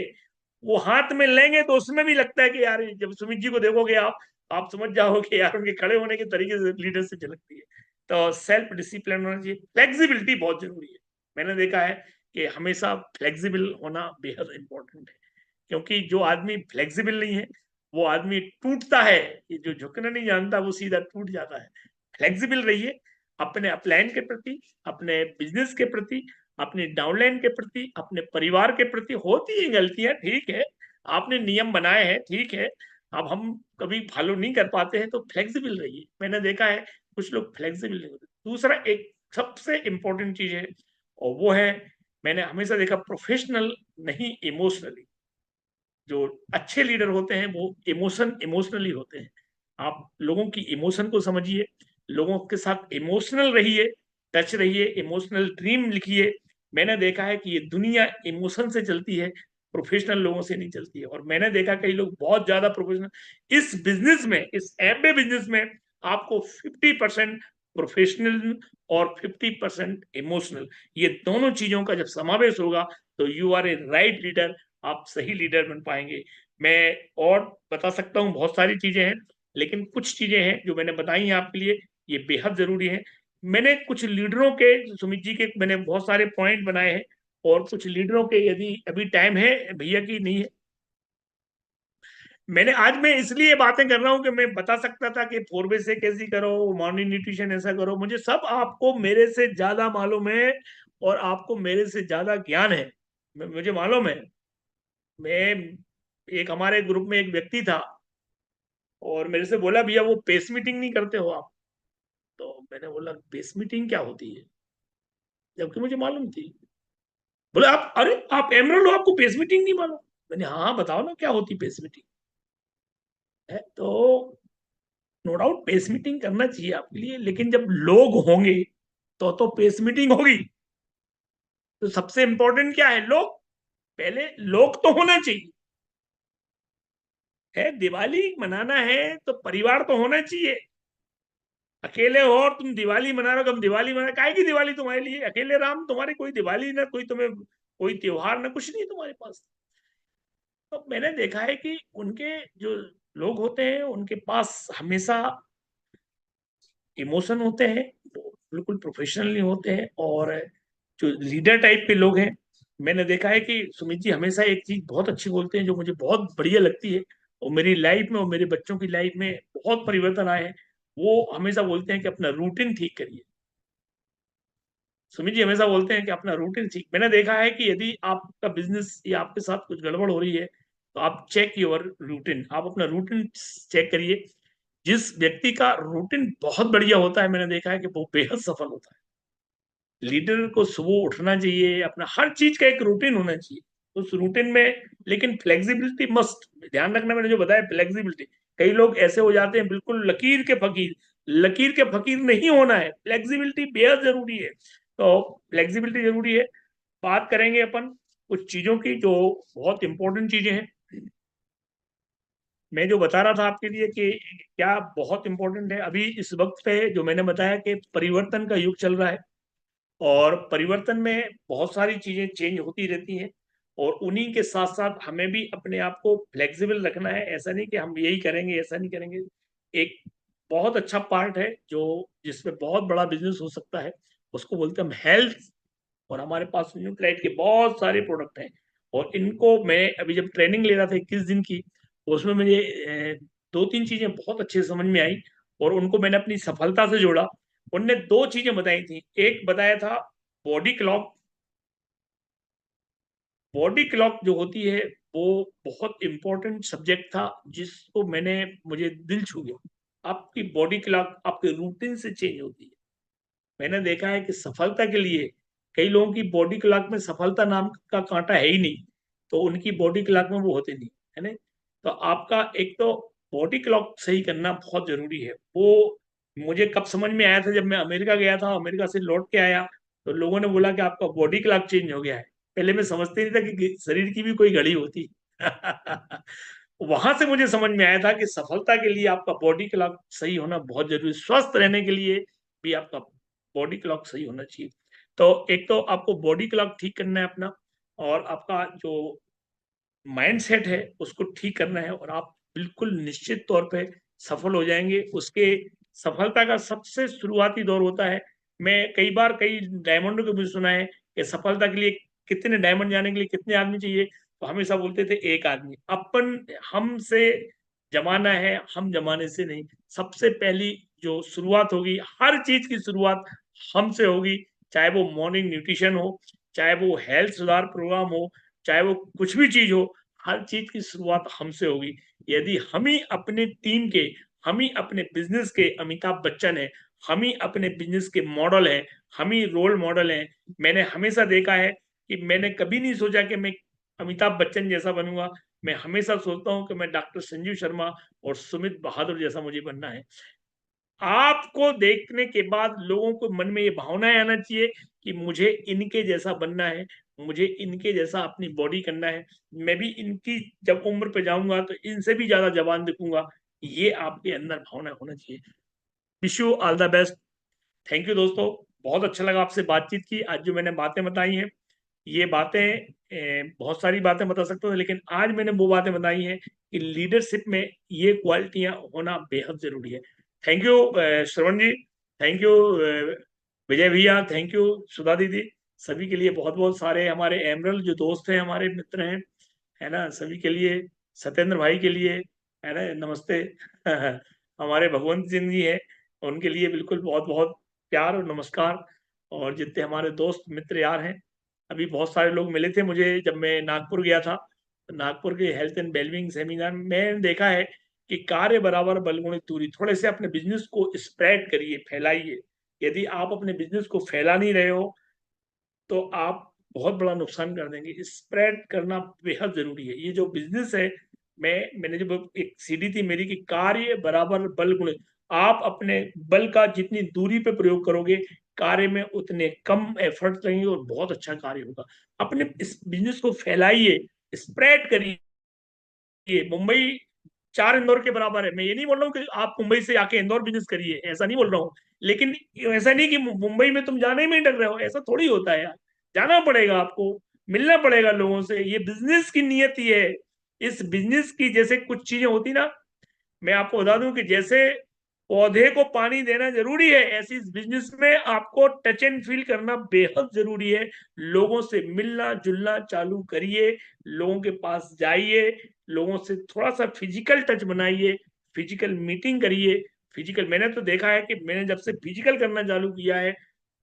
वो हाथ में लेंगे तो उसमें भी लगता है कि यार, जब सुमित जी को देखोगे आप समझ जाओगे यार, उनके खड़े होने के तरीके से लीडरशिप झलकती है। तो सेल्फ डिसिप्लिन होना चाहिए। फ्लेक्सिबिलिटी बहुत जरूरी है। मैंने देखा है कि हमेशा फ्लेक्सिबल होना बेहद इंपॉर्टेंट है, क्योंकि जो आदमी फ्लेक्सिबल नहीं है, वो आदमी टूटता है। ये जो झुकना नहीं जानता वो सीधा टूट जाता है। फ्लेक्सिबल रहिए, अपने अपलाइन के प्रति, अपने बिजनेस के प्रति, अपने डाउनलाइन के प्रति, अपने परिवार के प्रति। होती है गलतियां, ठीक है, आपने नियम बनाए हैं, ठीक है, अब हम कभी फॉलो नहीं कर पाते हैं, तो फ्लेक्सिबल रहिए। मैंने देखा है कुछ लोग फ्लेक्सिबल नहीं होते। दूसरा एक सबसे इंपॉर्टेंट चीज है, और वो है, मैंने हमेशा देखा, प्रोफेशनल नहीं, इमोशनली। जो अच्छे लीडर होते हैं वो इमोशनली होते हैं। आप लोगों की इमोशन को समझिए, लोगों के साथ इमोशनल रहिए, टच रहिए, इमोशनल ड्रीम लिखिए। मैंने देखा है कि ये दुनिया इमोशन से चलती है, प्रोफेशनल लोगों से नहीं चलती है। और मैंने देखा कई लोग बहुत ज्यादा प्रोफेशनल इस बिजनेस में, इस एमबे बिजनेस में, आपको 50% प्रोफेशनल और 50% इमोशनल, ये दोनों चीजों का जब समावेश होगा, तो you are a right leader, आप सही लीडर बन पाएंगे। मैं और बता सकता हूँ, बहुत सारी चीजें हैं, लेकिन कुछ चीजें हैं जो मैंने बताई हैं आपके लिए, ये बेहद जरूरी है। मैंने कुछ लीडरों के, सुमित जी के मैंने बहुत सारे पॉइंट बनाए हैं, और कुछ लीडरों के, यदि अभी टाइम है भैया की नहीं है, मैंने आज, मैं इसलिए बातें कर रहा हूं कि मैं बता सकता था कि फोरवे से कैसी करो, मॉर्निंग न्यूट्रिशन ऐसा करो, मुझे सब, आपको मेरे से ज्यादा मालूम है, और आपको मेरे से ज्यादा ज्ञान है। मुझे मालूम है। मैं, एक हमारे ग्रुप में एक व्यक्ति था, और मेरे से बोला भैया वो पेस मीटिंग नहीं करते हो आप? तो मैंने बोला पेस मीटिंग क्या होती है, जबकि मुझे मालूम थी। बोले आप, अरे आप एमरल्ड हो, आपको पेस मीटिंग नहीं मालूम? मैंने, हाँ बताओ ना क्या होती पेस मीटिंग है। तो नो डाउट पेस मीटिंग करना चाहिए आपके लिए, लेकिन जब लोग होंगे तो पेस मीटिंग होगी। तो सबसे इंपॉर्टेंट क्या है, लोग। पहले लोग तो होना चाहिए, है दिवाली मनाना है तो परिवार तो होना चाहिए। अकेले हो और तुम दिवाली मना रहे हो, हम दिवाली मना, काहे की दिवाली तुम्हारे लिए, अकेले राम, तुम्हारी कोई दिवाली ना, कोई तुम्हें कोई त्योहार ना, कुछ नहीं तुम्हारे पास। तो मैंने देखा है कि उनके जो लोग होते हैं, उनके पास हमेशा इमोशन होते हैं, वो बिल्कुल प्रोफेशनल नहीं होते हैं। और जो लीडर टाइप के लोग हैं, मैंने देखा है कि सुमित जी हमेशा एक चीज बहुत अच्छी बोलते हैं, जो मुझे बहुत बढ़िया लगती है, और मेरी लाइफ में और मेरे बच्चों की लाइफ में बहुत परिवर्तन आए हैं। वो हमेशा बोलते हैं कि अपना रूटीन ठीक करिए। सुमित जी हमेशा बोलते हैं कि अपना रूटीन ठीक, मैंने देखा है कि यदि आपका बिजनेस या आपके साथ कुछ गड़बड़ हो रही है, तो आप चेक योर रूटीन, आप अपना रूटीन चेक करिए। जिस व्यक्ति का रूटीन बहुत बढ़िया होता है, मैंने देखा है कि वो बेहद सफल होता है। लीडर को सुबह उठना चाहिए, अपना हर चीज का एक रूटीन होना चाहिए, उस रूटीन में, लेकिन फ्लेक्सिबिलिटी मस्ट ध्यान रखना। मैंने जो बताया फ्लेक्सिबिलिटी, कई लोग ऐसे हो जाते हैं बिल्कुल लकीर के फकीर, लकीर के फकीर नहीं होना है, फ्लेक्सिबिलिटी बेहद जरूरी है। तो फ्लेक्सिबिलिटी जरूरी है। बात करेंगे अपन कुछ चीजों की जो बहुत इंपॉर्टेंट चीजें हैं। मैं जो बता रहा था आपके लिए कि क्या बहुत इंपॉर्टेंट है अभी इस वक्त पे, जो मैंने बताया कि परिवर्तन का युग चल रहा है, और परिवर्तन में बहुत सारी चीजें चेंज होती रहती हैं, और उन्हीं के साथ साथ हमें भी अपने आप को फ्लेक्सिबल रखना है। ऐसा नहीं कि हम यही करेंगे, ऐसा नहीं करेंगे। एक बहुत अच्छा पार्ट है जो जिसमें बहुत बड़ा बिजनेस हो सकता है, उसको बोलते हैं हम हेल्थ। और हमारे पास न्यूट्राइट के बहुत सारे प्रोडक्ट हैं, और इनको मैं अभी जब ट्रेनिंग ले रहा था 21 दिन की, उसमें मुझे दो तीन चीजें बहुत अच्छे से समझ में आई, और उनको मैंने अपनी सफलता से जोड़ा। उनने दो चीजें बताई थी। एक बताया था बॉडी क्लॉक। बॉडी क्लॉक जो होती है वो बहुत इंपॉर्टेंट सब्जेक्ट था, जिसको मुझे दिल छू गया। आपकी बॉडी क्लॉक आपके रूटीन से चेंज होती है। मैंने देखा है कि सफलता के लिए कई लोगों की बॉडी क्लॉक में सफलता नाम का कांटा है ही नहीं, तो उनकी बॉडी क्लॉक में वो होते नहीं है ना। तो आपका एक तो बॉडी क्लॉक सही करना बहुत जरूरी है। वो मुझे कब समझ में आया था, जब मैं अमेरिका गया था, अमेरिका से लौट के आया, तो लोगों ने बोला कि आपका बॉडी क्लॉक चेंज हो गया है। पहले मैं समझते नहीं था कि शरीर की भी कोई घड़ी होती वहां से मुझे समझ में आया था कि सफलता के लिए आपका बॉडी क्लॉक सही होना बहुत जरूरी, स्वस्थ रहने के लिए भी आपका बॉडी क्लॉक सही होना चाहिए। तो एक तो आपको बॉडी क्लॉक ठीक करना है अपना, और आपका जो माइंड सेट है उसको ठीक करना है, और आप बिल्कुल निश्चित तौर पे सफल हो जाएंगे। उसके सफलता का सबसे शुरुआती दौर होता है। मैं कई बार कई डायमंडों के मुझे सुना है कि सफलता के लिए कितने डायमंड जाने के लिए कितने आदमी चाहिए, तो हमेशा बोलते थे एक आदमी। अपन हमसे जमाना है, हम जमाने से नहीं। सबसे पहली जो शुरुआत होगी, हर चीज की शुरुआत हमसे होगी। चाहे वो मॉर्निंग न्यूट्रिशन हो, चाहे वो हेल्थ सुधार प्रोग्राम हो, चाहे वो कुछ भी चीज हो, हर चीज की शुरुआत हमसे होगी। यदि हम ही अपने टीम के, हम ही अपने बिजनेस के अमिताभ बच्चन है, हम ही अपने बिजनेस के मॉडल है, हम ही रोल मॉडल हैं। मैंने हमेशा देखा है कि मैंने कभी नहीं सोचा कि मैं अमिताभ बच्चन जैसा बनूंगा। मैं हमेशा सोचता हूं कि मैं डॉक्टर संजीव शर्मा और सुमित बहादुर जैसा मुझे बनना है। आपको देखने के बाद लोगों को मन में ये भावनाएं आना चाहिए कि मुझे इनके जैसा बनना है, मुझे इनके जैसा अपनी बॉडी करना है, मैं भी इनकी जब उम्र पे जाऊंगा तो इनसे भी ज्यादा जवान दिखूंगा। ये आपके अंदर भावना होना चाहिए। Wish you all the best. Thank you दोस्तों, बहुत अच्छा लगा आपसे बातचीत की। आज जो मैंने बातें बताई हैं, ये बातें बहुत सारी बातें बता सकता हूँ, लेकिन आज मैंने वो बातें बताई हैं कि लीडरशिप में ये क्वालिटियां होना बेहद जरूरी है। Thank you Shravan ji, thank you Vijay भैया, थैंक यू सुधा दीदी। सभी के लिए बहुत बहुत सारे हमारे एमरल जो दोस्त हैं, हमारे मित्र हैं, है ना, सभी के लिए, सत्येंद्र भाई के लिए, है ना, नमस्ते। हमारे भगवंत सिंह जी हैं, उनके लिए बिल्कुल बहुत बहुत प्यार और नमस्कार। और जितने हमारे दोस्त मित्र यार हैं, अभी बहुत सारे लोग मिले थे मुझे जब मैं नागपुर गया था। तो नागपुर के हेल्थ एंड वेलबींग सेमिनार में मैंने देखा है कि कार्य बराबर बलगुणित दूरी। थोड़े से अपने बिजनेस को स्प्रेड करिए, फैलाइए। यदि आप अपने बिजनेस को फैला नहीं रहे हो, तो आप बहुत बड़ा नुकसान कर देंगे। स्प्रेड करना बेहद जरूरी है। ये जो बिजनेस है, मैंने जब एक सीडी थी मेरी कि कार्य बराबर बल गुणित, आप अपने बल का जितनी दूरी पे प्रयोग करोगे, कार्य में उतने कम एफर्ट लगेंगे और बहुत अच्छा कार्य होगा। अपने इस बिजनेस को फैलाइए, स्प्रेड करिए। मुंबई 4 इंदौर के बराबर है। मैं ये नहीं बोल रहा हूँ कि आप मुंबई से आके इंदौर बिजनेस करिए, ऐसा नहीं बोल रहा हूँ। लेकिन ऐसा नहीं कि मुंबई में तुम जाने में ही डर रहे हो, ऐसा थोड़ी होता है यार। जाना पड़ेगा आपको, मिलना पड़ेगा लोगों से। ये बिजनेस की नियति है। इस बिजनेस की जैसे कुछ चीजें होती ना, मैं आपको बता दूं कि जैसे पौधे को पानी देना जरूरी है, ऐसी इस बिजनेस में आपको टच एंड फील करना बेहद जरूरी है। लोगों से मिलना जुलना चालू करिए, लोगों के पास जाइए, लोगों से थोड़ा सा फिजिकल टच बनाइए, फिजिकल मीटिंग करिए। फिजिकल मैंने तो देखा है कि मैंने जब से फिजिकल करना चालू किया है,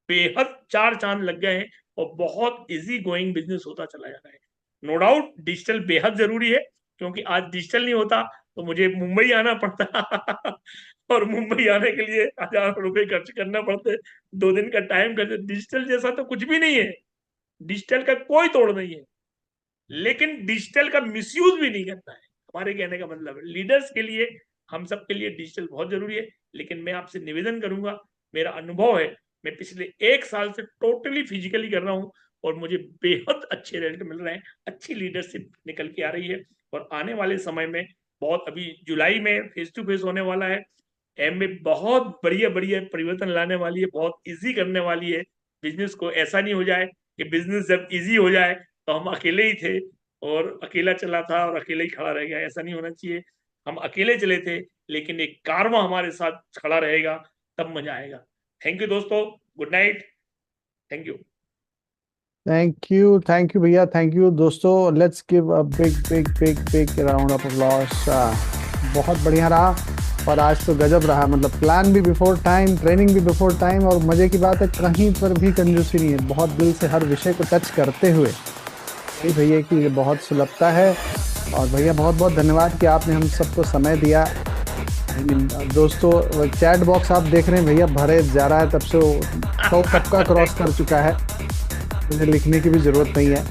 बेहद चार चांद लग गए हैं, और बहुत इजी गोइंग बिजनेस होता चला जा रहा है। नो डाउट डिजिटल बेहद जरूरी है, क्योंकि आज डिजिटल नहीं होता तो मुझे मुंबई आना पड़ता और मुंबई आने के लिए 1000 रुपए खर्च करना पड़ते, 2 दिन का टाइम खर्च। डिजिटल जैसा तो कुछ भी नहीं है, डिजिटल का कोई तोड़ नहीं है, लेकिन डिजिटल का मिसयूज भी नहीं करना है। हमारे कहने का मतलब है लीडर्स के लिए हम सबके लिए डिजिटल बहुत जरूरी है, लेकिन मैं आपसे निवेदन करूंगा, मेरा अनुभव है, मैं पिछले 1 साल से टोटली फिजिकली कर रहा हूँ और मुझे बेहद अच्छे रिजल्ट मिल रहे हैं, अच्छी लीडरशिप निकल के आ रही है। और आने वाले समय में बहुत, अभी जुलाई में फेस टू फेस होने वाला है, एमए बहुत बढ़िया बढ़िया परिवर्तन लाने वाली है, बहुत इजी करने वाली है बिजनेस को। ऐसा नहीं हो जाए कि बिजनेस जब इजी हो जाए तो हम अकेले ही थे और अकेला चला था और अकेले ही खड़ा रह गया, ऐसा नहीं होना चाहिए। हम अकेले चले थे लेकिन एक कारवां हमारे साथ खड़ा रहेगा, तब मजा आएगा। थैंक यू दोस्तों, good night, thank you. Thank you भैया, थैंक यू दोस्तों। Let's give a big big big big round of applause. बहुत बढ़िया रहा और आज तो गजब रहा, मतलब प्लान भी बिफोर टाइम, ट्रेनिंग भी बिफोर टाइम, और मजे की बात है कहीं पर भी कंजूसी नहीं है, बहुत दिल से हर विषय को टच करते हुए। ये भैया की ये बहुत सुलभता है। और भैया बहुत बहुत धन्यवाद कि आपने हम सबको समय दिया। दोस्तों चैट बॉक्स आप देख रहे हैं भैया भरे जा रहा है, तब से 100 सबका क्रॉस कर चुका है, मुझे लिखने की भी ज़रूरत नहीं है।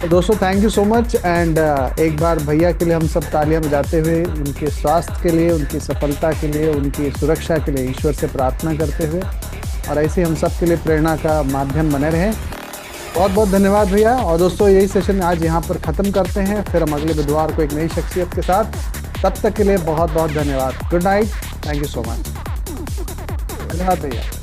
तो दोस्तों thank you so much, and एक बार भैया के लिए हम सब तालियां बजाते हुए उनके स्वास्थ्य के लिए, उनकी सफलता के लिए, उनकी सुरक्षा के लिए ईश्वर से प्रार्थना करते हुए, और ऐसे हम सब के लिए प्रेरणा का माध्यम बने रहें। बहुत बहुत धन्यवाद भैया। और दोस्तों यही सेशन आज यहाँ पर ख़त्म करते हैं, फिर हम अगले बुधवार को एक नई शख्सियत के साथ। तब तक के लिए बहुत बहुत धन्यवाद। Good night, thank you so much. धन्यवाद भैया।